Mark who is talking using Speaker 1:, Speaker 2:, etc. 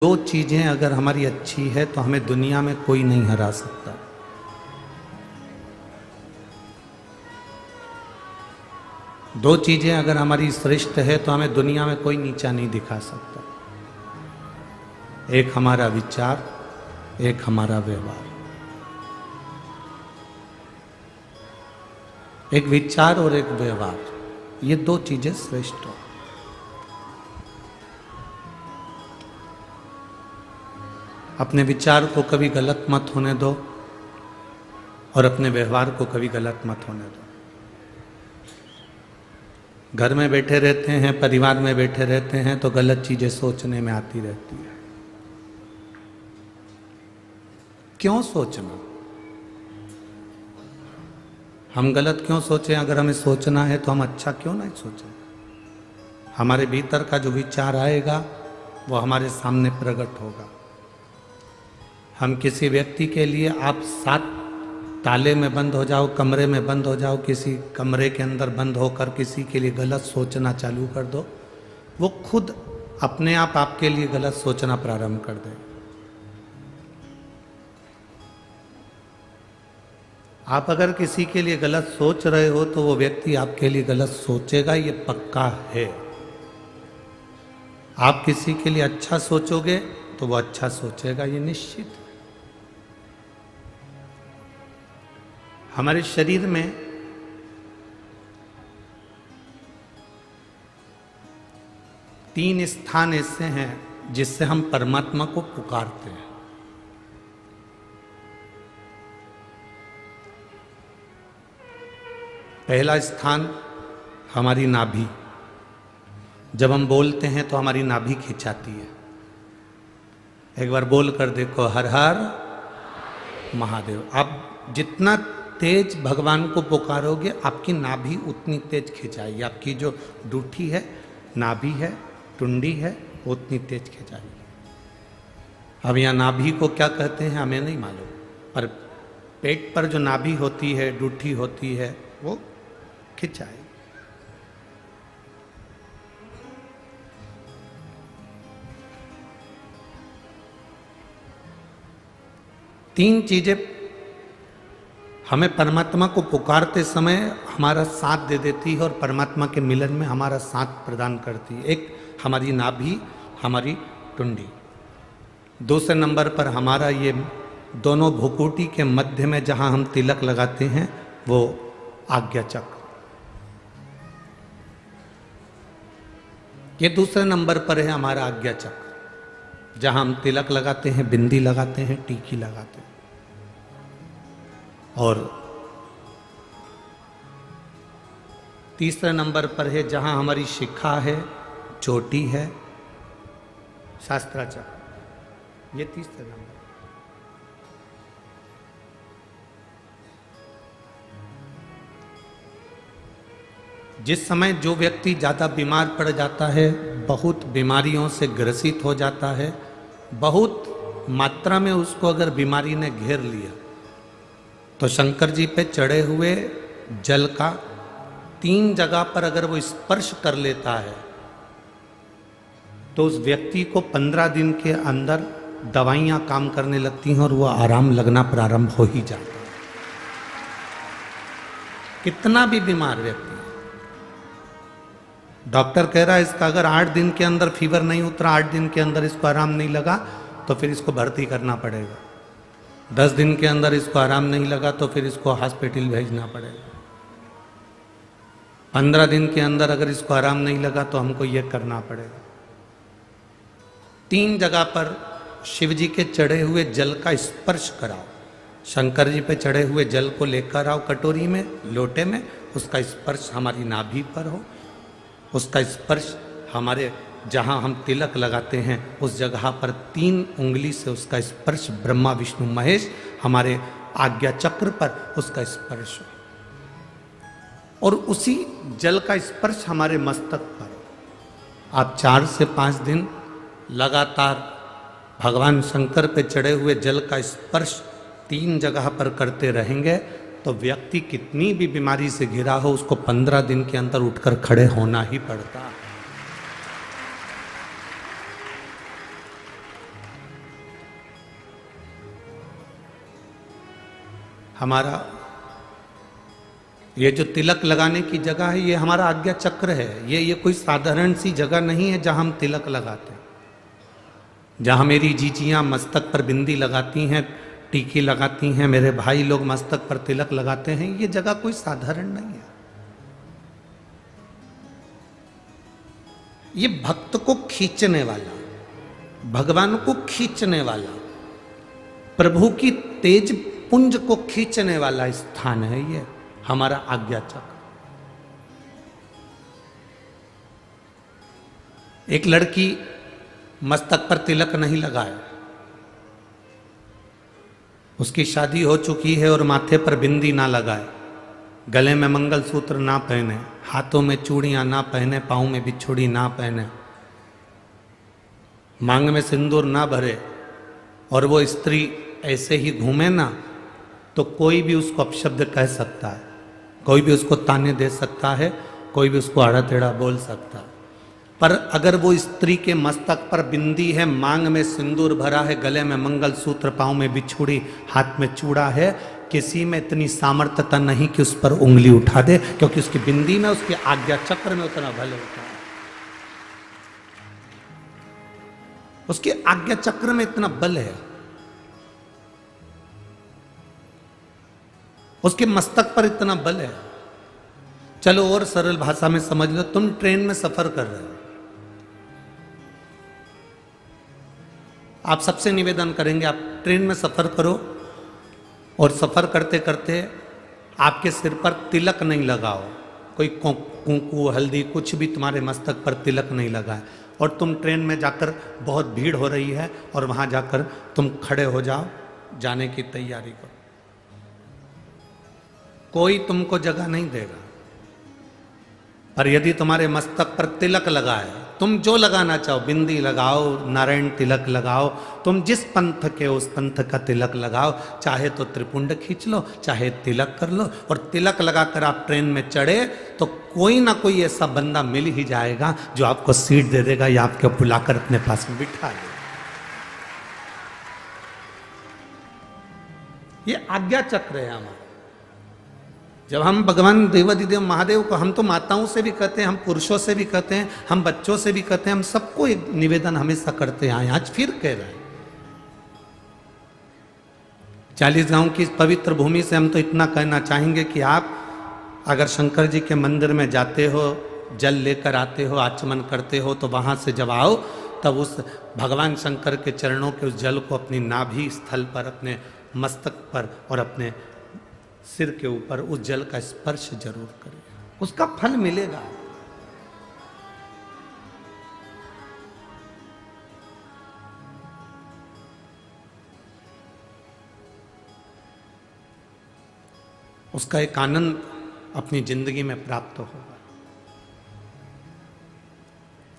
Speaker 1: दो चीजें अगर हमारी अच्छी है तो हमें दुनिया में कोई नहीं हरा सकता। दो चीजें अगर हमारी श्रेष्ठ है तो हमें दुनिया में कोई नीचा नहीं दिखा सकता। एक हमारा विचार, एक हमारा व्यवहार। एक विचार और एक व्यवहार, ये दो चीजें श्रेष्ठ हो। अपने विचार को कभी गलत मत होने दो और अपने व्यवहार को कभी गलत मत होने दो। घर में बैठे रहते हैं, परिवार में बैठे रहते हैं तो गलत चीजें सोचने में आती रहती है। क्यों सोचना? हम गलत क्यों सोचें? अगर हमें सोचना है तो हम अच्छा क्यों नहीं सोचें? हमारे भीतर का जो विचार आएगा वो हमारे सामने प्रकट होगा। हम किसी व्यक्ति के लिए, आप 7 ताले में बंद हो जाओ, कमरे में बंद हो जाओ, किसी कमरे के अंदर बंद होकर किसी के लिए गलत सोचना चालू कर दो, वो खुद अपने आप आपके लिए गलत सोचना प्रारंभ कर दे। आप अगर किसी के लिए गलत सोच रहे हो तो वो व्यक्ति आपके लिए गलत सोचेगा, ये पक्का है। आप किसी के लिए अच्छा सोचोगे तो वो अच्छा सोचेगा, ये निश्चित है। हमारे शरीर में तीन स्थान ऐसे हैं जिससे हम परमात्मा को पुकारते हैं। पहला स्थान हमारी नाभि। जब हम बोलते हैं तो हमारी नाभि खिंचाती है। एक बार बोल कर देखो, हर हर महादेव। आप जितना तेज भगवान को पुकारोगे आपकी नाभि उतनी तेज खिंचाएगी। आपकी जो डूठी है, नाभि है, टुंडी है, उतनी तेज खिंचाएगी। अब यहाँ नाभि को क्या कहते हैं हमें नहीं मालूम, पर पेट पर जो नाभि होती है, डूठी होती है, वो खिंचाएगी। तीन चीजें हमें परमात्मा को पुकारते समय हमारा साथ दे देती है और परमात्मा के मिलन में हमारा साथ प्रदान करती है। एक हमारी नाभि, हमारी टुंडी। दूसरे नंबर पर हमारा ये दोनों भुकुटी के मध्य में जहां हम तिलक लगाते हैं वो आज्ञा चक्र। ये दूसरे नंबर पर है हमारा आज्ञा चक्र, जहां हम तिलक लगाते हैं, बिंदी लगाते हैं, टीकी लगाते हैं। और तीसरे नंबर पर है जहां हमारी शिखा है, चोटी है, शास्त्राचक्र। ये तीसरे नंबर। जिस समय जो व्यक्ति ज्यादा बीमार पड़ जाता है, बहुत बीमारियों से ग्रसित हो जाता है, बहुत मात्रा में उसको अगर बीमारी ने घेर लिया, तो शंकर जी पे चढ़े हुए जल का 3 जगह पर अगर वो स्पर्श कर लेता है तो उस व्यक्ति को 15 दिन के अंदर दवाइयां काम करने लगती हैं और वो आराम लगना प्रारंभ हो ही जाता है। कितना भी बीमार व्यक्ति, डॉक्टर कह रहा है इसका अगर 8 दिन के अंदर फीवर नहीं उतरा, 8 दिन के अंदर इसको आराम नहीं लगा तो फिर इसको भर्ती करना पड़ेगा। 10 दिन के अंदर इसको आराम नहीं लगा तो फिर इसको हॉस्पिटल भेजना पड़ेगा। 15 दिन के अंदर अगर इसको आराम नहीं लगा तो हमको ये करना पड़ेगा। 3 जगह पर शिव जी के चढ़े हुए जल का स्पर्श कराओ। शंकर जी पे चढ़े हुए जल को लेकर आओ कटोरी में, लोटे में, उसका स्पर्श हमारी नाभि पर हो, उसका स्पर्श हमारे जहाँ हम तिलक लगाते हैं उस जगह पर 3 उंगली से उसका स्पर्श, ब्रह्मा विष्णु महेश हमारे आज्ञा चक्र पर उसका स्पर्श हो, और उसी जल का स्पर्श हमारे मस्तक पर। आप 4 से 5 दिन लगातार भगवान शंकर पे चढ़े हुए जल का स्पर्श 3 जगह पर करते रहेंगे तो व्यक्ति कितनी भी बीमारी से घिरा हो उसको 15 दिन के अंदर उठकर खड़े होना ही पड़ता है। हमारा ये जो तिलक लगाने की जगह है, ये हमारा आज्ञा चक्र है। ये कोई साधारण सी जगह नहीं है जहां हम तिलक लगाते हैं। जहां मेरी जीजियां मस्तक पर बिंदी लगाती हैं, टीकी लगाती हैं, मेरे भाई लोग मस्तक पर तिलक लगाते हैं, ये जगह कोई साधारण नहीं है। ये भक्त को खींचने वाला, भगवान को खींचने वाला, प्रभु की तेज पुंज को खींचने वाला स्थान है ये हमारा आज्ञा चक्र। एक लड़की मस्तक पर तिलक नहीं लगाए, उसकी शादी हो चुकी है और माथे पर बिंदी ना लगाए, गले में मंगलसूत्र ना पहने, हाथों में चूड़ियां ना पहने, पाँव में बिछुड़ी ना पहने, मांग में सिंदूर ना भरे, और वो स्त्री ऐसे ही घूमे ना, तो कोई भी उसको अपशब्द कह सकता है, कोई भी उसको ताने दे सकता है, कोई भी उसको आड़ा टेढ़ा बोल सकता है। पर अगर वो स्त्री के मस्तक पर बिंदी है, मांग में सिंदूर भरा है, गले में मंगलसूत्र, पाँव में बिछुड़ी, हाथ में चूड़ा है, किसी में इतनी सामर्थ्यता नहीं कि उस पर उंगली उठा दे, क्योंकि उसकी बिंदी में, उसके आज्ञा चक्र में उतना बल होता है, उसके आज्ञा चक्र में इतना बल है, उसके मस्तक पर इतना बल है। चलो और सरल भाषा में समझ लो, तुम ट्रेन में सफर कर रहे हो, आप सबसे निवेदन करेंगे आप ट्रेन में सफर करो और सफर करते करते आपके सिर पर तिलक नहीं लगाओ, कोई कुंकू हल्दी कुछ भी तुम्हारे मस्तक पर तिलक नहीं लगाए, और तुम ट्रेन में जाकर बहुत भीड़ हो रही है और वहां जाकर तुम खड़े हो जाओ, जाने की तैयारी करो, कोई तुमको जगह नहीं देगा। पर यदि तुम्हारे मस्तक पर तिलक लगाए, तुम जो लगाना चाहो, बिंदी लगाओ, नारायण तिलक लगाओ, तुम जिस पंथ के उस पंथ का तिलक लगाओ, चाहे तो त्रिपुंड खींच लो, चाहे तिलक कर लो, और तिलक लगाकर आप ट्रेन में चढ़े तो कोई ना कोई ऐसा बंदा मिल ही जाएगा जो आपको सीट दे देगा या आपको बुलाकर अपने पास में बिठा देगा। ये आज्ञा चक्र है हमारा। जब हम भगवान देवाधिदेव महादेव को, हम तो माताओं से भी कहते हैं, हम पुरुषों से भी कहते हैं, हम बच्चों से भी कहते हैं, हम सबको एक निवेदन हमेशा करते हैं, आज फिर कह रहे हैं। 40 गांव की पवित्र भूमि से हम तो इतना कहना चाहेंगे कि आप अगर शंकर जी के मंदिर में जाते हो, जल लेकर आते हो, आचमन करते हो, तो वहां से जब आओ तब उस भगवान शंकर के चरणों के उस जल को अपनी नाभि स्थल पर, अपने मस्तक पर और अपने सिर के ऊपर उस जल का स्पर्श जरूर करें, उसका फल मिलेगा। उसका एक आनंद अपनी जिंदगी में प्राप्त होगा।